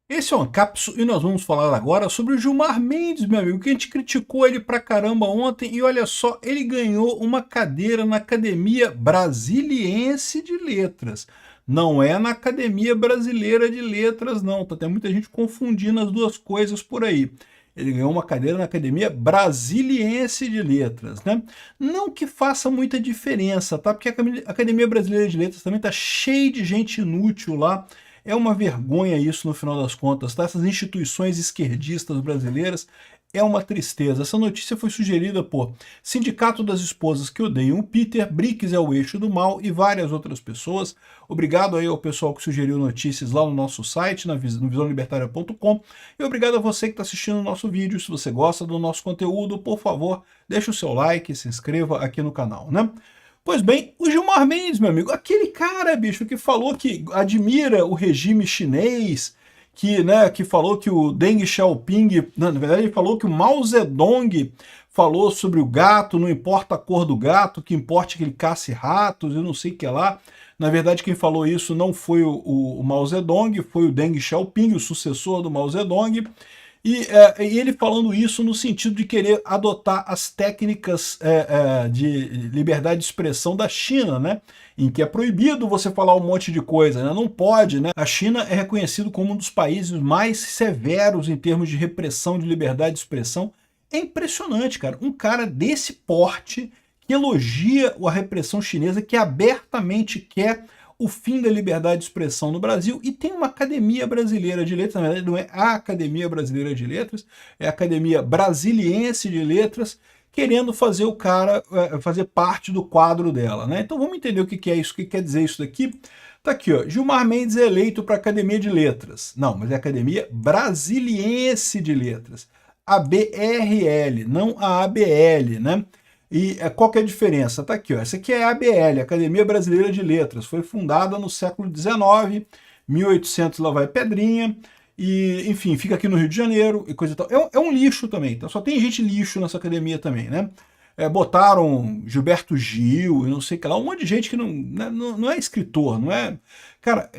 Esse é o Ancapso e nós vamos falar agora sobre o Gilmar Mendes, meu amigo, que a gente criticou ele pra caramba ontem e olha só, ele ganhou uma cadeira na Academia Brasiliense de Letras. Não é na Academia Brasileira de Letras, não, tá? Tem muita gente confundindo as duas coisas por aí. Ele ganhou uma cadeira na Academia Brasiliense de Letras, né? Não que faça muita diferença, tá? Porque a Academia Brasileira de Letras também tá cheia de gente inútil lá. É uma vergonha isso no final das contas, tá? Essas instituições esquerdistas brasileiras é uma tristeza. Essa notícia foi sugerida por Sindicato das Esposas que Odeiam o Peter, BRICS é o eixo do mal e várias outras pessoas. Obrigado aí ao pessoal que sugeriu notícias lá no nosso site, no visãolibertaria.com, e obrigado a você que está assistindo o nosso vídeo. Se você gosta do nosso conteúdo, por favor, deixe o seu like, se inscreva aqui no canal, né? Pois bem, o Gilmar Mendes, meu amigo, aquele cara, bicho, que falou que admira o regime chinês, que falou que o Deng Xiaoping, na verdade ele falou que o Mao Zedong falou sobre o gato, não importa a cor do gato, que importa que ele casse ratos e não sei o que lá. Na verdade quem falou isso não foi o Mao Zedong, foi o Deng Xiaoping, o sucessor do Mao Zedong. E ele falando isso no sentido de querer adotar as técnicas de liberdade de expressão da China, né? Em que é proibido você falar um monte de coisa, né? Não pode, né? A China é reconhecido como um dos países mais severos em termos de repressão de liberdade de expressão. É impressionante, cara. Um cara desse porte que elogia a repressão chinesa, que abertamente quer o fim da liberdade de expressão no Brasil, e tem uma Academia Brasileira de Letras, na verdade não é a Academia Brasileira de Letras, é a Academia Brasiliense de Letras, querendo fazer o cara fazer parte do quadro dela, né? Então vamos entender o que é isso, o que quer dizer isso daqui. Tá aqui, ó, Gilmar Mendes é eleito para a Academia de Letras. Não, mas é a Academia Brasiliense de Letras. A BRL, não a ABL, né? E qual que é a diferença? Tá aqui, ó. Essa aqui é a ABL, Academia Brasileira de Letras. Foi fundada no século XIX, 1800 lá vai pedrinha, e enfim, fica aqui no Rio de Janeiro e coisa e tal. É um lixo também, tá? Só tem gente lixo nessa academia também, né? Botaram Gilberto Gil e não sei o que lá, um monte de gente que não é escritor, não é... Cara,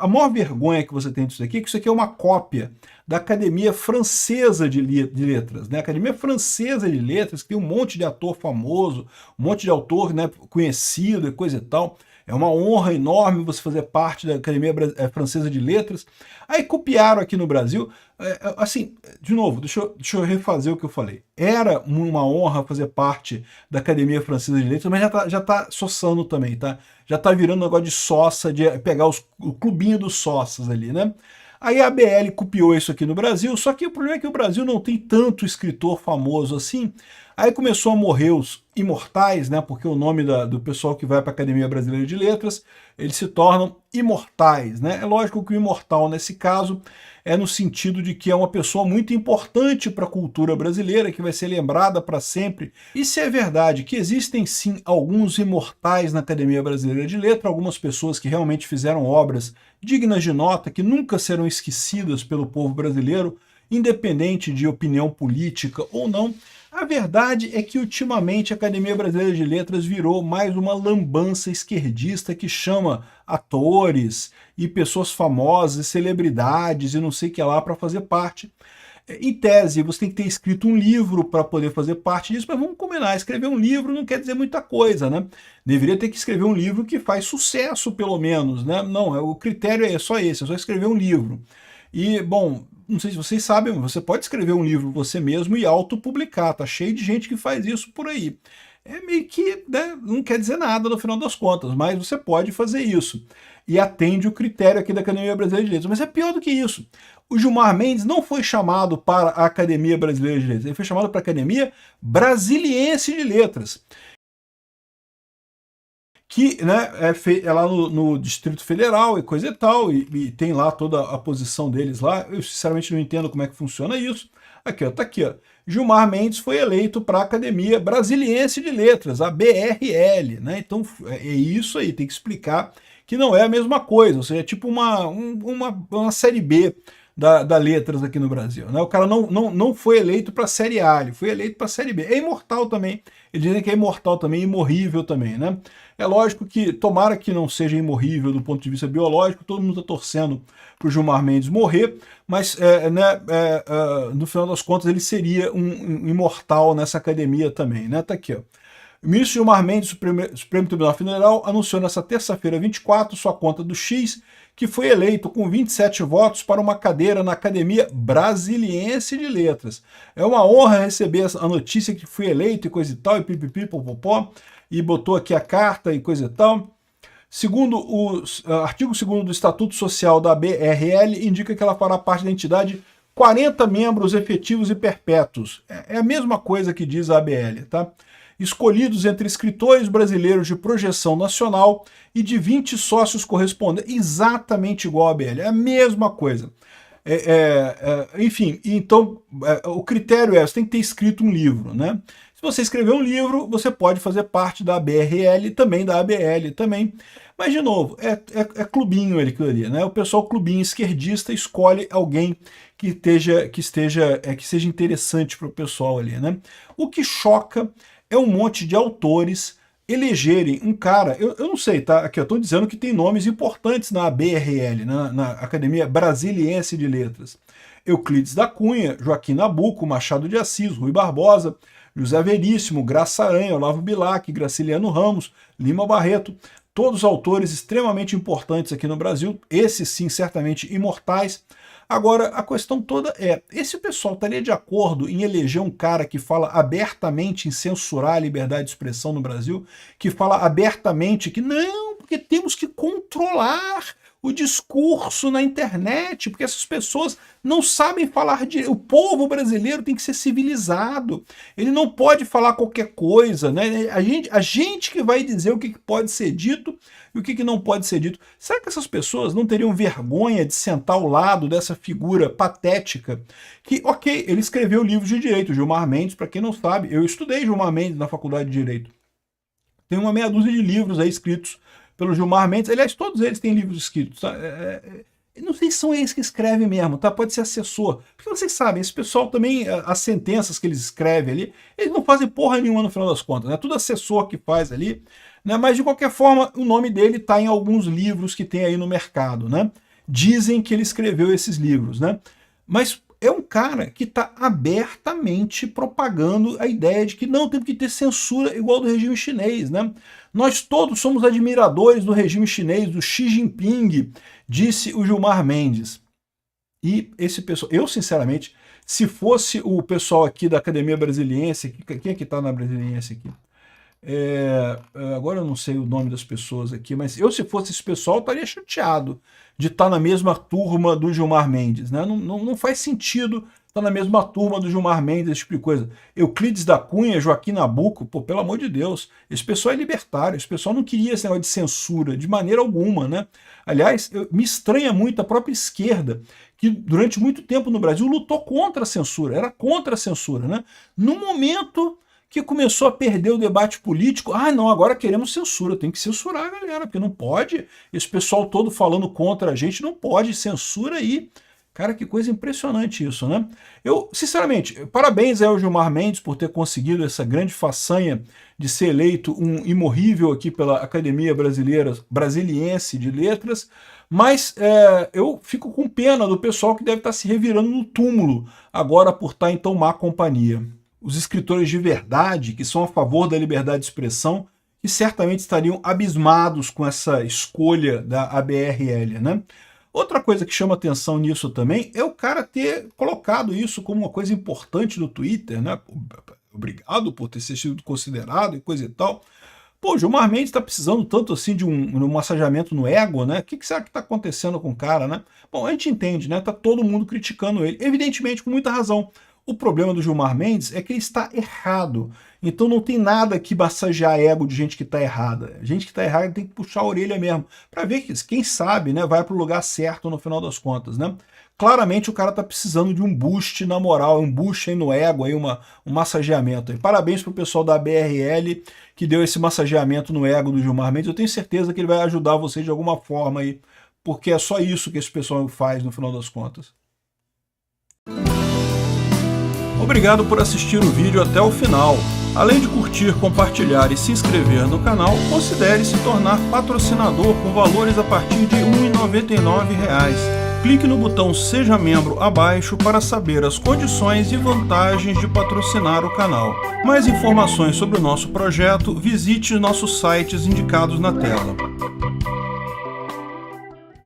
a maior vergonha que você tem disso aqui é que isso aqui é uma cópia da Academia Francesa de Letras, né? A Academia Francesa de Letras, que tem um monte de ator famoso, um monte de autor, né, conhecido e coisa e tal. É uma honra enorme você fazer parte da Academia Francesa de Letras. Aí copiaram aqui no Brasil. Assim, de novo, deixa eu refazer o que eu falei. Era uma honra fazer parte da Academia Francesa de Letras, mas já tá soçando também, tá? Já tá virando um negócio de sócia, de pegar o clubinho dos sócios ali, né? Aí a ABL copiou isso aqui no Brasil, só que o problema é que o Brasil não tem tanto escritor famoso assim. Aí começou a morrer os imortais, né? Porque o nome do pessoal que vai para a Academia Brasileira de Letras, eles se tornam imortais, né? É lógico que o imortal nesse caso é no sentido de que é uma pessoa muito importante para a cultura brasileira, que vai ser lembrada para sempre. E se é verdade que existem sim alguns imortais na Academia Brasileira de Letras, algumas pessoas que realmente fizeram obras dignas de nota, que nunca serão esquecidas pelo povo brasileiro, independente de opinião política ou não, a verdade é que ultimamente a Academia Brasileira de Letras virou mais uma lambança esquerdista que chama atores e pessoas famosas, celebridades e não sei o que lá para fazer parte. Em tese, você tem que ter escrito um livro para poder fazer parte disso, mas vamos combinar, escrever um livro não quer dizer muita coisa, né? Deveria ter que escrever um livro que faz sucesso, pelo menos, né? Não, o critério é só esse, é só escrever um livro. E, bom, não sei se vocês sabem, você pode escrever um livro você mesmo e autopublicar, tá cheio de gente que faz isso por aí. É meio que, né, não quer dizer nada no final das contas, mas você pode fazer isso. E atende o critério aqui da Academia Brasileira de Letras. Mas é pior do que isso. O Gilmar Mendes não foi chamado para a Academia Brasileira de Letras, ele foi chamado para a Academia Brasiliense de Letras, que, né, é lá no Distrito Federal e coisa e tal, e tem lá toda a posição deles lá. Eu sinceramente não entendo como é que funciona isso. Aqui, ó, tá aqui, ó. Gilmar Mendes foi eleito para a Academia Brasiliense de Letras, a BRL, né? Então é isso aí, tem que explicar que não é a mesma coisa, ou seja, é tipo uma série B da letras aqui no Brasil, né? O cara não foi eleito para a Série A, ele foi eleito para a Série B. É imortal também. Eles dizem que é imortal também, imorrível também, né? É lógico que, tomara que não seja imorrível do ponto de vista biológico, todo mundo está torcendo para o Gilmar Mendes morrer, mas no final das contas ele seria um imortal nessa academia também, né? Tá aqui, ó. O ministro Gilmar Mendes, Supremo Tribunal Federal, anunciou nesta terça-feira 24 sua conta do X, que foi eleito com 27 votos para uma cadeira na Academia Brasiliense de Letras. É uma honra receber a notícia que fui eleito e coisa e tal, e pipipi, popopó, e botou aqui a carta e coisa e tal. Segundo o artigo 2º do Estatuto Social da BRL, indica que ela fará parte da entidade 40 membros efetivos e perpétuos. É a mesma coisa que diz a ABL, tá? Escolhidos entre escritores brasileiros de projeção nacional e de 20 sócios correspondentes, exatamente igual a ABL, é a mesma coisa. Enfim, então o critério é, você tem que ter escrito um livro, né? Se você escrever um livro, você pode fazer parte da BRL, também da ABL, também. Mas, de novo, é clubinho aquilo ali, né? O pessoal clubinho esquerdista escolhe alguém que seja interessante para o pessoal ali, né? O que choca é um monte de autores elegerem um cara, eu não sei, tá? Aqui eu estou dizendo que tem nomes importantes na BRL, na Academia Brasiliense de Letras. Euclides da Cunha, Joaquim Nabuco, Machado de Assis, Rui Barbosa, José Veríssimo, Graça Aranha, Olavo Bilac, Graciliano Ramos, Lima Barreto, todos autores extremamente importantes aqui no Brasil, esses sim certamente imortais. Agora, a questão toda é, esse pessoal estaria de acordo em eleger um cara que fala abertamente em censurar a liberdade de expressão no Brasil, que fala abertamente que não, porque temos que controlar o discurso na internet, porque essas pessoas não sabem falar direito. O povo brasileiro tem que ser civilizado, ele não pode falar qualquer coisa, né? A gente que vai dizer o que pode ser dito e o que não pode ser dito. Será que essas pessoas não teriam vergonha de sentar ao lado dessa figura patética que, ok, ele escreveu livros de direito, Gilmar Mendes, para quem não sabe, eu estudei Gilmar Mendes na faculdade de Direito. Tem uma meia dúzia de livros aí escritos pelo Gilmar Mendes, aliás, todos eles têm livros escritos, tá? Não sei se são eles que escrevem mesmo, tá? Pode ser assessor. Porque vocês sabem, esse pessoal também, as sentenças que eles escrevem ali, eles não fazem porra nenhuma no final das contas, né? Tudo assessor que faz ali, né? Mas de qualquer forma, o nome dele está em alguns livros que tem aí no mercado, né? Dizem que ele escreveu esses livros, né? Mas é um cara que está abertamente propagando a ideia de que não tem que ter censura igual do regime chinês, né? Nós todos somos admiradores do regime chinês, do Xi Jinping, disse o Gilmar Mendes. E esse pessoal, eu sinceramente, se fosse o pessoal aqui da Academia Brasiliense, quem é que está na Brasiliense aqui? Agora eu não sei o nome das pessoas aqui, mas eu, se fosse esse pessoal, estaria chateado de estar na mesma turma do Gilmar Mendes, né? Não faz sentido estar na mesma turma do Gilmar Mendes, esse tipo de coisa. Euclides da Cunha, Joaquim Nabuco, pô, pelo amor de Deus, esse pessoal é libertário, esse pessoal não queria esse negócio de censura, de maneira alguma, né? Aliás, me estranha muito a própria esquerda, que durante muito tempo no Brasil lutou contra a censura, era contra a censura, né? No momento que começou a perder o debate político, não, agora queremos censura, tem que censurar a galera, porque não pode, esse pessoal todo falando contra a gente, não pode, censura aí. Cara, que coisa impressionante isso, né? Eu, sinceramente, parabéns ao Gilmar Mendes por ter conseguido essa grande façanha de ser eleito um imorrível aqui pela Academia Brasiliense de Letras, mas eu fico com pena do pessoal que deve estar se revirando no túmulo agora por estar em tão má companhia. Os escritores de verdade, que são a favor da liberdade de expressão, que certamente estariam abismados com essa escolha da ABRL, né? Outra coisa que chama atenção nisso também é o cara ter colocado isso como uma coisa importante no Twitter, né? Obrigado por ter sido considerado e coisa e tal. Pô, o Gilmar Mendes está precisando tanto assim de um massageamento no ego, né? O que será que está acontecendo com o cara, né? Bom, a gente entende, né? Tá todo mundo criticando ele, evidentemente com muita razão. O problema do Gilmar Mendes é que ele está errado. Então não tem nada que massagear ego de gente que está errada. Gente que está errada tem que puxar a orelha mesmo, para ver que, quem sabe, né, vai para o lugar certo no final das contas, né? Claramente o cara está precisando de um boost na moral, um boost aí no ego, aí um massageamento. E parabéns para o pessoal da BRL que deu esse massageamento no ego do Gilmar Mendes. Eu tenho certeza que ele vai ajudar vocês de alguma forma aí, porque é só isso que esse pessoal faz no final das contas. Obrigado por assistir o vídeo até o final. Além de curtir, compartilhar e se inscrever no canal, considere se tornar patrocinador com valores a partir de R$ 1,99. Clique no botão Seja Membro abaixo para saber as condições e vantagens de patrocinar o canal. Mais informações sobre o nosso projeto, visite nossos sites indicados na tela.